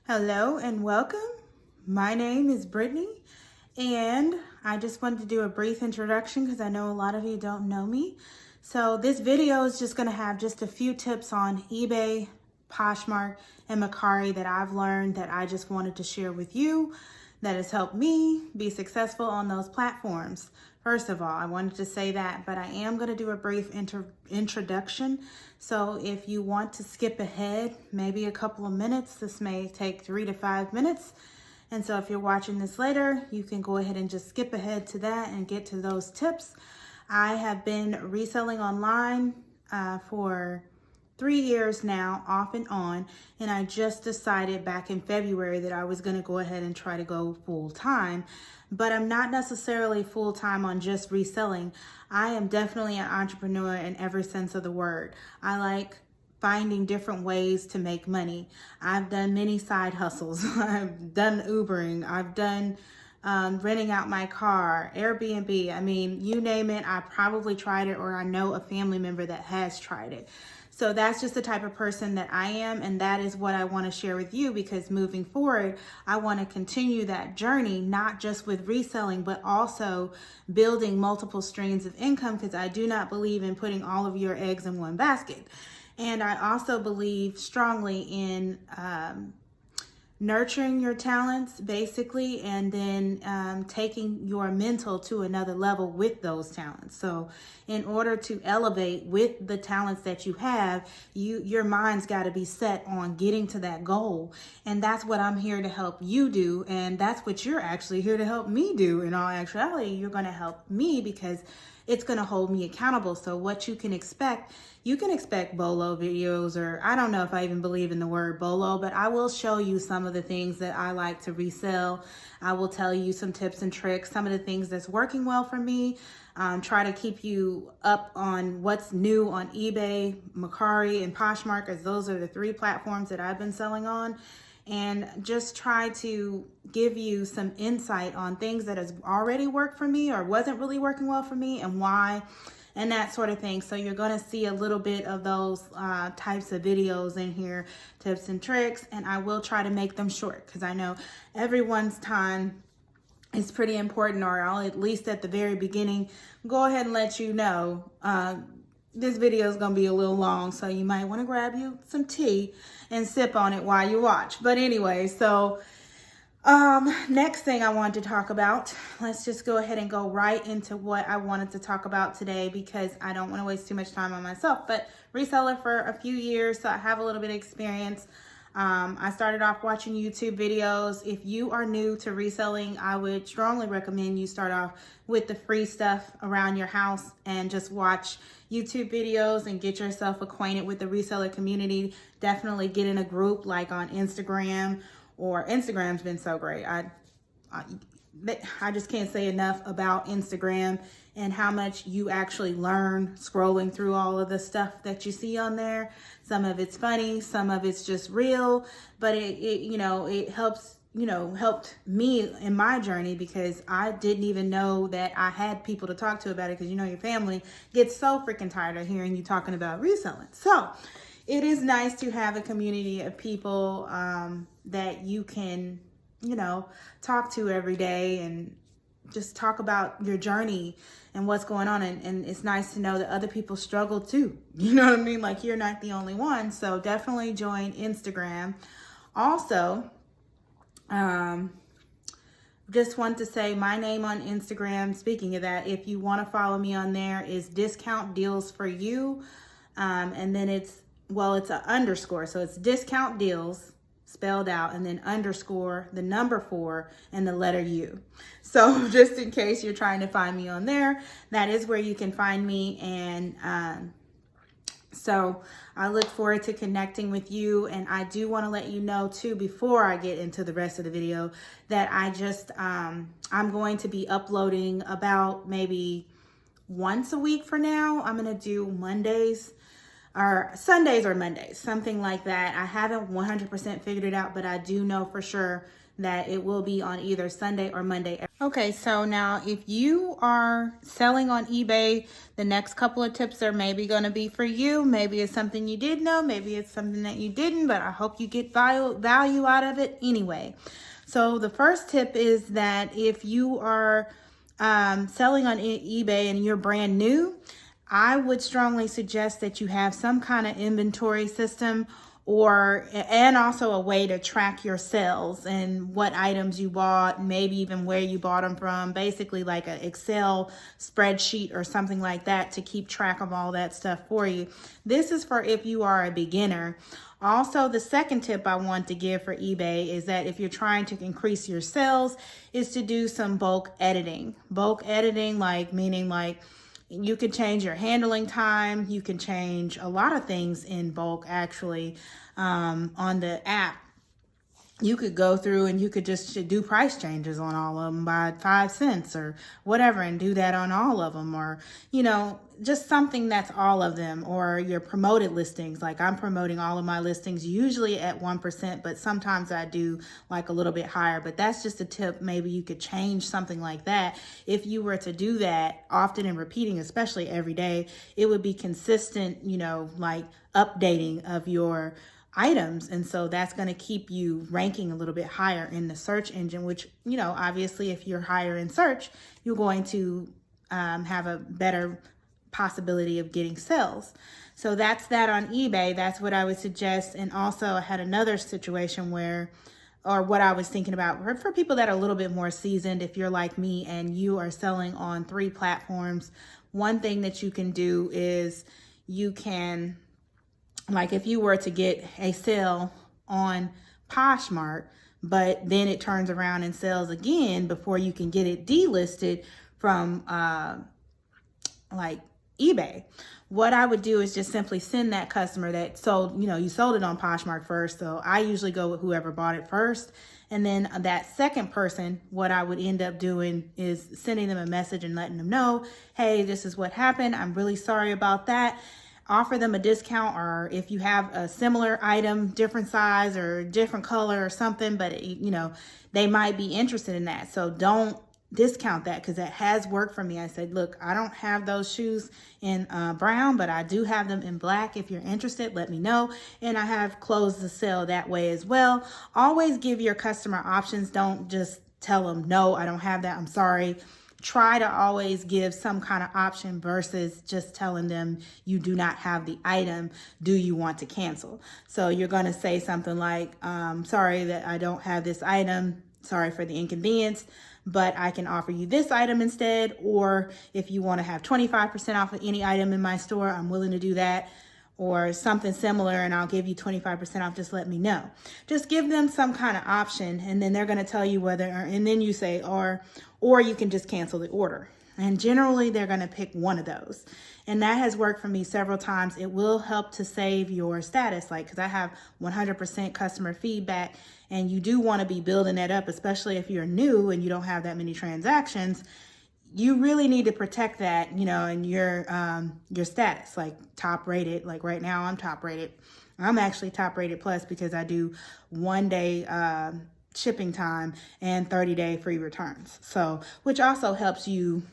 Hello and welcome. My name is Brittany, and I just wanted to do a brief introduction because I know a lot of you don't know me. So this video is just going to have just a few tips on eBay, Poshmark, and Mercari that I've learned that I just wanted to share with you that has helped me be successful on those platforms. First of all, I wanted to say that, but I am going to do a brief introduction. So if you want to skip ahead, maybe a couple of minutes, this may take 3 to 5 minutes. And so if you're watching this later, you can go ahead and just skip ahead to that and get to those tips. I have been reselling online for 3 years now, off and on, and I just decided back in February that I was going to go ahead and try to go full time. But I'm not necessarily full time on just reselling. I am definitely an entrepreneur in every sense of the word. I like finding different ways to make money. I've done many side hustles. I've done Ubering. I've done renting out my car, Airbnb. I mean, you name it, I probably tried it, or I know a family member that has tried it. So that's just the type of person that I am, and that is what I want to share with you, because moving forward, I want to continue that journey, not just with reselling, but also building multiple streams of income, because I do not believe in putting all of your eggs in one basket. And I also believe strongly in nurturing your talents, basically, and then taking your mental to another level with those talents. So in order to elevate with the talents that you have, your mind's got to be set on getting to that goal. And that's what I'm here to help you do. And that's what you're actually here to help me do. In all actuality, you're going to help me because it's going to hold me accountable. So what you can expect BOLO videos, or I don't know if I even believe in the word BOLO, but I will show you some of the things that I like to resell. I will tell you some tips and tricks, some of the things that's working well for me. Try to keep you up on what's new on eBay, Mercari, and Poshmark, as those are the 3 platforms that I've been selling on. And just try to give you some insight on things that has already worked for me or wasn't really working well for me and why, and that sort of thing. So you're going to see a little bit of those types of videos in here, tips and tricks, and I will try to make them short because I know everyone's time is pretty important, or I'll at least at the very beginning go ahead and let you know this video is going to be a little long, so you might want to grab you some tea and sip on it while you watch. But anyway, so next thing I wanted to talk about, let's just go ahead and go right into what I wanted to talk about today, because I don't want to waste too much time on myself. But reseller for a few years, so I have a little bit of experience. I started off watching YouTube videos. If you are new to reselling, I would strongly recommend you start off with the free stuff around your house and just watch YouTube videos and get yourself acquainted with the reseller community. Definitely get in a group like on Instagram, or Instagram's been so great. I just can't say enough about Instagram and how much you actually learn scrolling through all of the stuff that you see on there. Some of it's funny, some of it's just real, but it helped me in my journey, because I didn't even know that I had people to talk to about it, because your family gets so freaking tired of hearing you talking about reselling. So it is nice to have a community of people that you can talk to every day and just talk about your journey and what's going on. And it's nice to know that other people struggle too. You know what I mean? Like, you're not the only one. So definitely join Instagram. Also, just want to say my name on Instagram, speaking of that, if you want to follow me on there, is Discount Deals for You. And then it's an underscore. So it's Discount Deals spelled out, and then underscore, the number 4, and the letter U. So just in case you're trying to find me on there, that is where you can find me. And so I look forward to connecting with you. And I do want to let you know too, before I get into the rest of the video, that I'm going to be uploading about maybe once a week for now. I'm going to do Mondays. or Sundays or Mondays, something like that. I haven't 100% figured it out, but I do know for sure that it will be on either Sunday or Monday. Okay, so now if you are selling on eBay, the next couple of tips are maybe going to be for you. Maybe it's something you did know, maybe it's something that you didn't, but I hope you get value out of it anyway. So the first tip is that if you are selling on eBay and you're brand new, I would strongly suggest that you have some kind of inventory system and also a way to track your sales and what items you bought, maybe even where you bought them from, basically like an Excel spreadsheet or something like that to keep track of all that stuff for you. This is for if you are a beginner. Also, the second tip I want to give for eBay is that if you're trying to increase your sales is to do some bulk editing. Bulk editing, meaning you can change your handling time. You can change a lot of things in bulk, actually, on the app. You could go through and you could just do price changes on all of them by 5 cents or whatever and do that on all of them, or, just something that's all of them, or your promoted listings. Like I'm promoting all of my listings usually at 1%, but sometimes I do like a little bit higher, but that's just a tip. Maybe you could change something like that. If you were to do that often and repeating, especially every day, it would be consistent, like updating of your items. And so that's going to keep you ranking a little bit higher in the search engine, which, obviously if you're higher in search, you're going to have a better possibility of getting sales. So that's that on eBay. That's what I would suggest. And also I had another situation what I was thinking about for people that are a little bit more seasoned, if you're like me and you are selling on 3 platforms, one thing that you can do is you can, like if you were to get a sale on Poshmark, but then it turns around and sells again before you can get it delisted from eBay. What I would do is just simply send that customer that sold, you sold it on Poshmark first. So I usually go with whoever bought it first. And then that second person, what I would end up doing is sending them a message and letting them know, hey, this is what happened. I'm really sorry about that. Offer them a discount, or if you have a similar item, different size or different color or something, but they might be interested in that. So don't discount that, because that has worked for me. I said, look, I don't have those shoes in brown, but I do have them in black. If you're interested, let me know. And I have closed the sale that way as well. Always give your customer options. Don't just tell them, no, I don't have that, I'm sorry. Try to always give some kind of option versus just telling them you do not have the item. Do you want to cancel? So you're going to say something like, sorry that I don't have this item. Sorry for the inconvenience, but I can offer you this item instead. Or if you want to have 25% off of any item in my store, I'm willing to do that. Or something similar, and I'll give you 25% off, just let me know. Just give them some kind of option, and then they're going to tell you and then you say, or you can just cancel the order. And generally they're going to pick one of those. And that has worked for me several times. It will help to save your status, because I have 100% customer feedback, and you do want to be building that up, especially if you're new and you don't have that many transactions. You really need to protect that, and your status, like top rated. Like right now I'm top rated. I'm actually top rated plus, because I do 1 day shipping time and 30-day free returns. So, which also helps you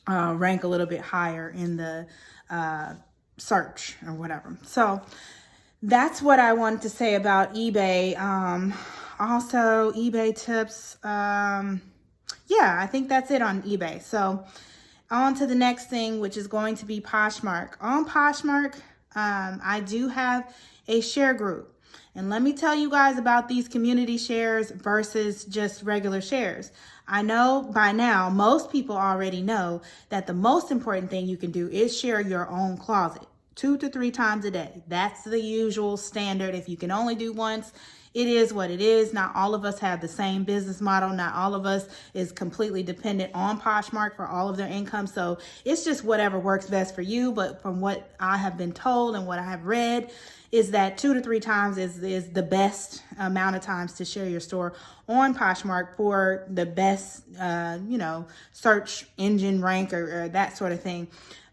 rank a little bit higher in the search or whatever. So that's what I wanted to say about eBay. Also eBay tips. Yeah, I think that's it on eBay. So on to the next thing, which is going to be Poshmark. On Poshmark, I do have a share group. And let me tell you guys about these community shares versus just regular shares. I know by now, most people already know that the most important thing you can do is share your own closet 2 to 3 times a day. That's the usual standard. If you can only do once, it is what it is. Not all of us have the same business model. Not all of us is completely dependent on Poshmark for all of their income. So it's just whatever works best for you. But from what I have been told and what I have read is that 2 to 3 times is the best amount of times to share your store on Poshmark for the best, search engine rank or that sort of thing.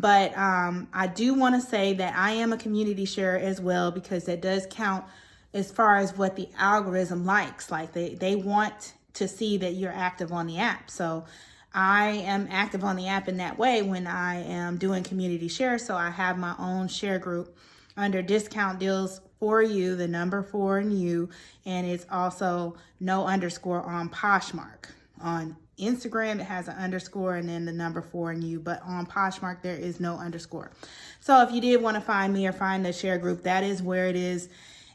But I do want to say that I am a community sharer as well, because that does count as far as what the algorithm likes. Like they want to see that you're active on the app. So I am active on the app in that way when I am doing community share. So I have my own share group under discount deals for you, the number 4 and you, and it's also no underscore on Poshmark. On Instagram, it has an underscore and then the number 4 and you, but on Poshmark, there is no underscore. So if you did want to find me or find the share group, that is where it is.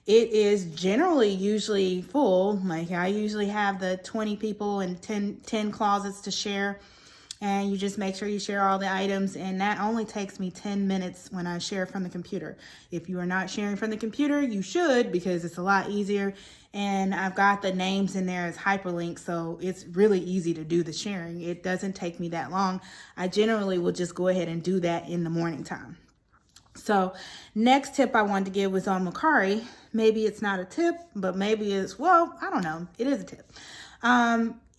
It is generally usually full. Like I usually have the 20 people and 10 closets to share. And you just make sure you share all the items. And that only takes me 10 minutes when I share from the computer. If you are not sharing from the computer, you should, because it's a lot easier. And I've got the names in there as hyperlinks, so it's really easy to do the sharing. It doesn't take me that long. I generally will just go ahead and do that in the morning time. So next tip I wanted to give was on Mercari. Maybe it's not a tip, but maybe it's, well, I don't know. It is a tip.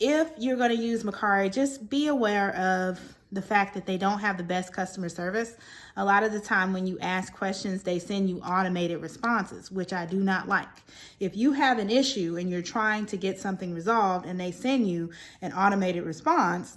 If you're going to use Mercari, just be aware of the fact that they don't have the best customer service. A lot of the time when you ask questions, they send you automated responses, which I do not like. If you have an issue and you're trying to get something resolved and they send you an automated response,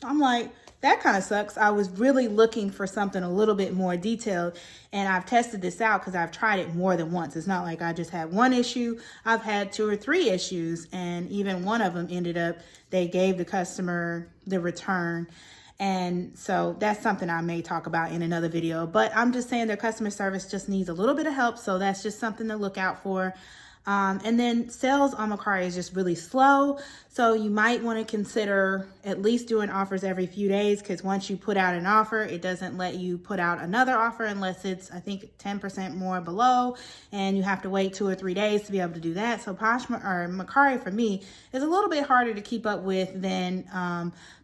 I'm like, that kind of sucks. I was really looking for something a little bit more detailed, and I've tested this out because I've tried it more than once. It's not like I just had one issue. I've had 2 or 3 issues, and even one of them ended up, they gave the customer the return. And so that's something I may talk about in another video, but I'm just saying their customer service just needs a little bit of help. So that's just something to look out for. And then sales on Mercari is just really slow. So you might want to consider at least doing offers every few days, because once you put out an offer, it doesn't let you put out another offer unless it's, I think, 10% more below, and you have to wait 2 or 3 days to be able to do that. So Poshmark or Mercari for me is a little bit harder to keep up with than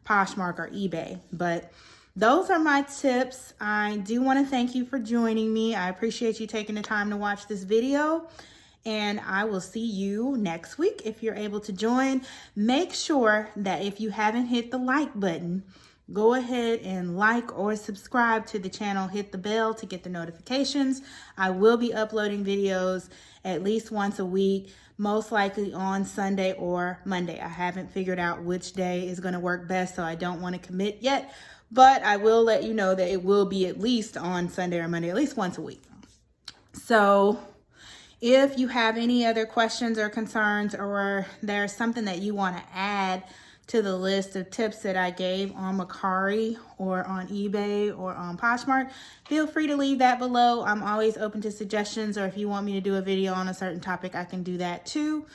Poshmark or eBay. But those are my tips. I do want to thank you for joining me. I appreciate you taking the time to watch this video. And I will see you next week if you're able to join. Make sure that if you haven't hit the like button, go ahead and like or subscribe to the channel. Hit the bell to get the notifications. I will be uploading videos at least once a week, most likely on Sunday or Monday. I haven't figured out which day is going to work best, so I don't want to commit yet. But I will let you know that it will be at least on Sunday or Monday, at least once a week. So if you have any other questions or concerns, or there's something that you want to add to the list of tips that I gave on Mercari or on eBay or on Poshmark, feel free to leave that below. I'm always open to suggestions, or if you want me to do a video on a certain topic, I can do that too.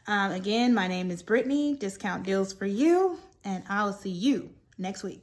Again, my name is Brittany, Discount Deals for You, and I'll see you next week.